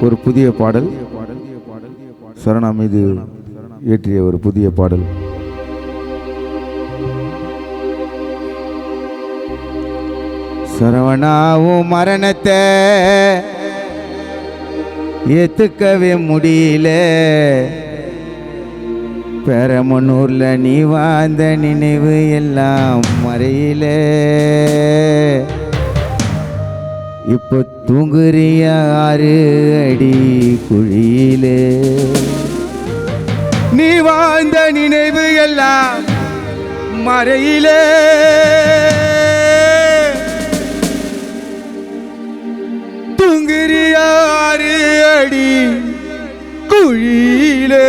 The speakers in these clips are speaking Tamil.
ஒரு புதிய பாடல் சரணா மீது இயற்றிய ஒரு புதிய பாடல். சரவணாவும் மரணத்தை ஏத்துக்கவே முடியல, பெரமனூர்ல நீ வாழ்ந்த நினைவு எல்லாம் மறையில, இப்போ தூங்குறிய 6 அடி குழியிலே, நீ வாழ்ந்த நினைவு எல்லாம் மறையிலே, தூங்குறிய 6 அடி குழியிலே.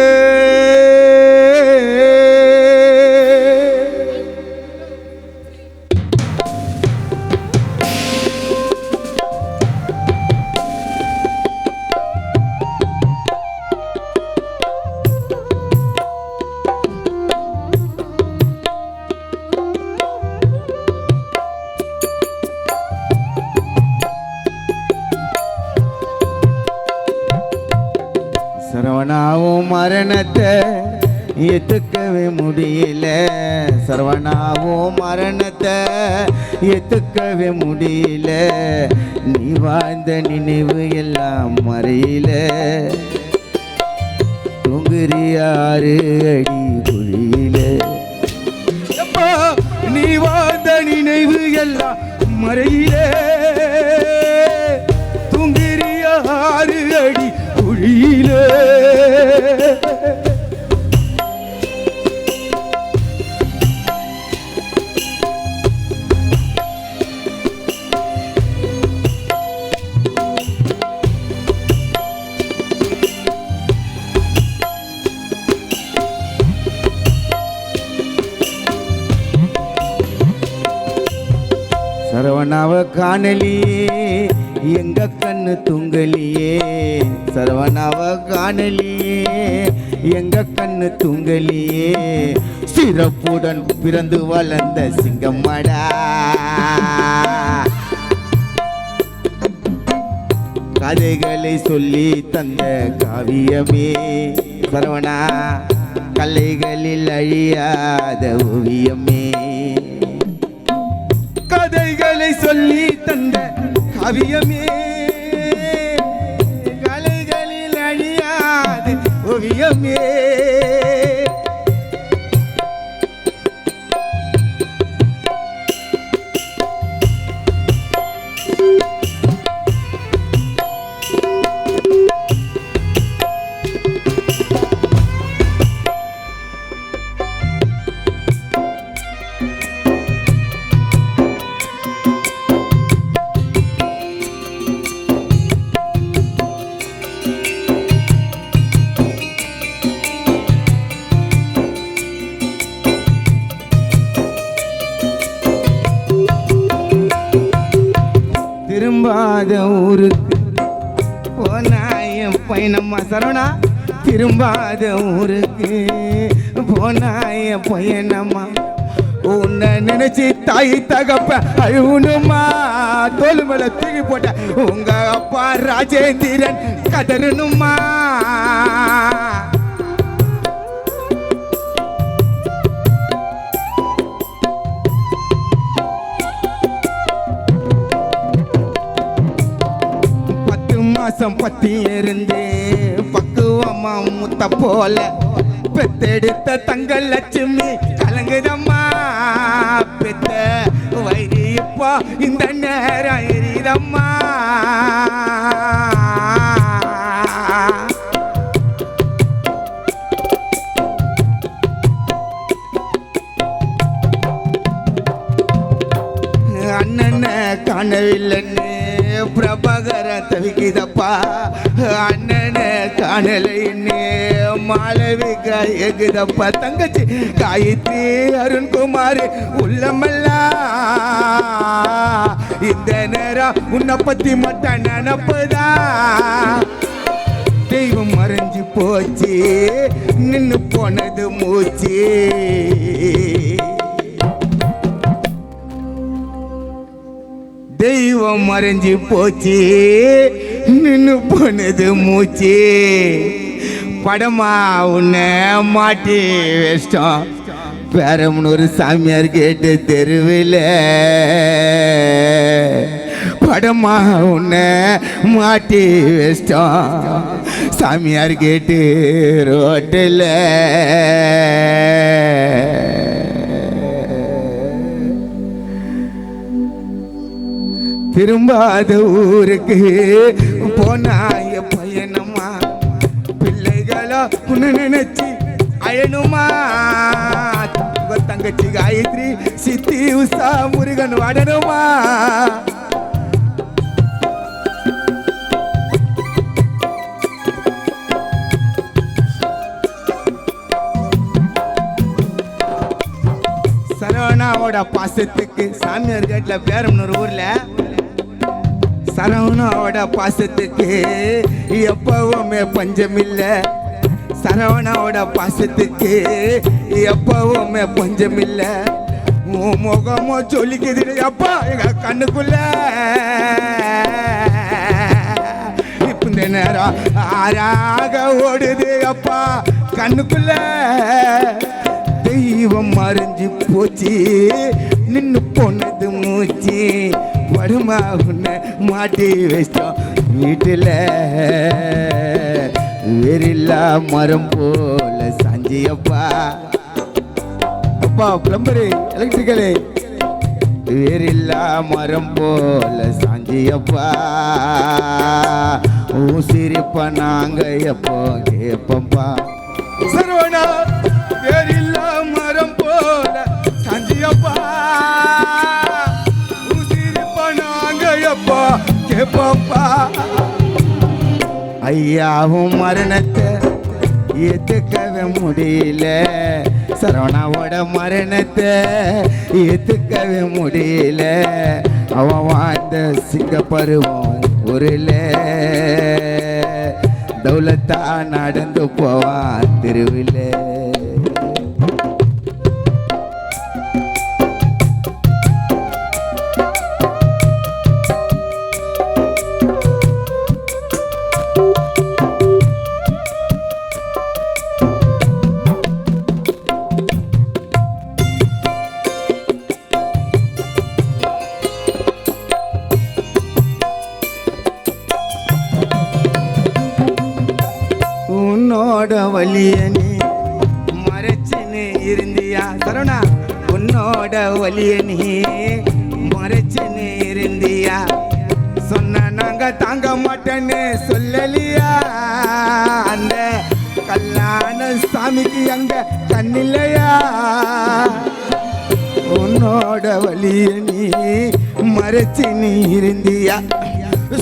சரவணாவும் மரணத்தை ஏத்துக்கவே முடியல, சரவணாவும் மரணத்தை ஏத்துக்கவே முடியல, நீ வாழ்ந்த நினைவு எல்லாம் மறையில, தூங்குறிய 6 அடி குழியில, நீ வாழ்ந்த நினைவு எல்லாம் மறையில, தூங்குறிய 6 அடி குழியில. சரவணாவ காணலியே எங்க கண்ணு தூங்கலியே, சரவணாவ காணலியே எங்க கண்ணு தூங்கலியே, சிறப்புடன் பிறந்து வளர்ந்த சிங்கம்மடா, கதைகளை சொல்லி தந்த காவியமே சரவணா, கலைகளில் அழியாத ஓவியமே, கதைகளை சொல்லி தந்த காவியமே, கலைகளில் அழியாத ஓவியமே. திரும்பாத ஊருக்கு போனாயம் பயணம்மா சரவணா, திரும்பாத ஊருக்கு போனாய பயணம்மா, உன்னை நினைச்சு தாய் தகப்ப அழுணுமா, தோல் மேல தூக்கி போட்ட உங்க அப்பா ராஜேந்திரன் கதறணுமா, பத்தி இருந்து பக்குவமா முத்த போல பெத்தெடுத்த தங்கள் லட்சுமி கலங்குதம்மா, பெத்த வயிறு இப்போ இந்த நேரம் எரியுதம்மா, அண்ணனை காணவில்லைன்னு பிரபாகர தவிக்குதப்பா, அண்ணனை காணலைன்னு மாளவிகா எகுதப்பா, தங்கச்சி காயத்ரி அருண்குமார் உள்ளமல்லா, இந்த நேரம் உன்னை பத்தி மட்டும் நினப்புதா, தெய்வம் மறைஞ்சு போச்சு நின்னு போனது மூச்சு, தெய்வம் மறைஞ்சு போச்சு நின்னு போனது மூச்சு படமா உன்னை மாட்டி வச்சிட்டோம் பேரம்னு சாமியார் கேட்டு தெருவில் படமா உன்னை மாட்டி வச்சிட்டோம் சாமியார் கேட்டு ரோட்டில் திரும்பாத ஊருக்கு போனாய பையனம்மா பிள்ளைகளா உன்னை நினைச்சு அயனுமா தங்கச்சி காயத்ரி சித்தி உஷா முருகன் வடனுமா சரவணாவோட பாசத்துக்கு சாமியார் கேட்ல பேரம்னு ஊர்ல சரவணாவோட பாசத்துக்கு எப்பவுமே பஞ்சமில்ல சரவணாவோட பாசத்துக்கு எப்பவுமே பஞ்சமில்ல உன் முகமோ சொல்லிக்குது அப்பா எங்க கண்ணுக்குள்ள இப்ப இந்த நேரம் ஆறாக ஓடுது அப்பா கண்ணுக்குள்ள தெய்வம் மறைஞ்சு போச்சு நின்னு போனது மூச்சு படுமா உன்னை மாட்டி வச்சோம் வீட்டில் வேறில்லா மரம் போல சாஞ்சியப்பா அப்பா பிளம்பரு எலக்ட்ரிக்கலு வேறில்லா மரம் போல சாஞ்சியப்பா சிரிப்பா நாங்க எப்போ கேப்பப்பா சரவணா வேறில்லா மரம் போல சாஞ்சியப்பா சிரிப்பா நாங்க எப்போ கேப்பப்பா ஐயாவும் மரணத்தை ஏத்துக்கவே முடியல சரவணாவோட மரணத்தை ஏத்துக்கவே முடியல அவன் வாழ்ந்த சிங்க பருவம் ஊரில் தௌலத்தா நடந்து போவான் தெருவில் உன்னோட வலிய நீ மறைச்சுன்னு இருந்தியா சரவணா உன்னோட வலிய நீ மறைச்சுன்னு இருந்தியா சொன்ன நாங்க தாங்க மாட்டேன்னு சொல்லலியா அந்த கல்யாண சாமிக்கு அங்க கண்ணில்லையா உன்னோட வலிய நீ மறைச்சு நீ இருந்தியா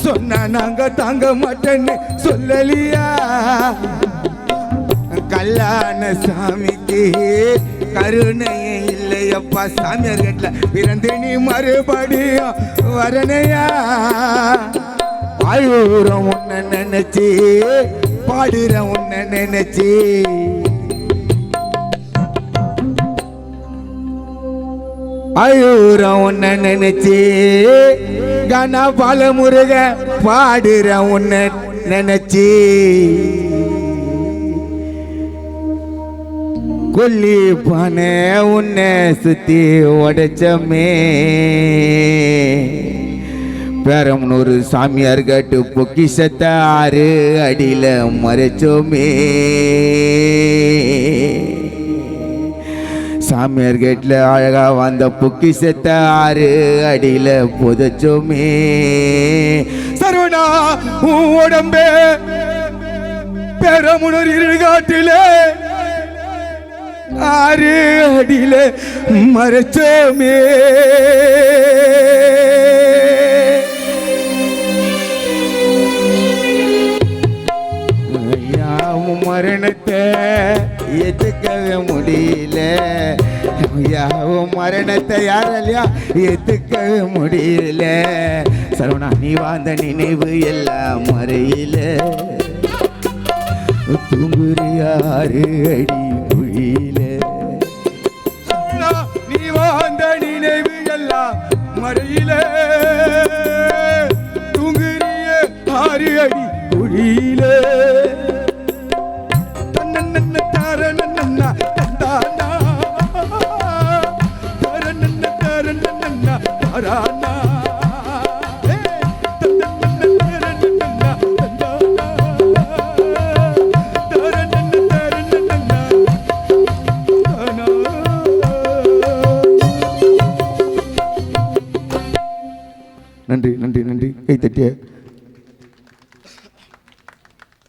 சொன்ன நாங்க தாங்க மாட்டேன்னு சொல்லலியா கல்யாண சாமிக்கு கருணையே இல்லையப்பா சாமியார் கேட்ல பிறந்து நீ மறுபடியும் வரணையா ஆயூரம் உன்னை நினைச்சு பாடுற உன்னை நினைச்சு ஆயூரம் உன்னை நினைச்சு கன பால முருக பாடுற உன்னை நினைச்சு கொல்லி பானை உன்னை சுத்தி உடைச்சமே பேரம்னூர் சாமியார் கட்டு பொக்கிஷத்தை 6 அடியில மறைச்சோமே சாமியார் கேட்ல அழகா வந்த பொக்கிஷத்தை 6 அடியில புதைச்சோமே சரவணா உடம்பே பேரம்னூர் இருகாட்டில 6 அடியில மறைச்சோமே மரணத்தை ஏத்துக்கவே முடியல மரணத்தை யாரையா ஏத்துக்கவே முடியல சரவணா நீ வாழ்ந்த நினைவு எல்லாம் மறையில தூங்குறியாரு அடி குழியில நீ வாழ்ந்த நினைவு எல்லாம் மறையில தூங்குறிய மாறி அடி குழியிலே தன்னன்ன தாரனன்னா தந்தானா தாரனன்னா தாரனன்னா தாரானா நன்றி நன்றி நன்றி கை தட்டிய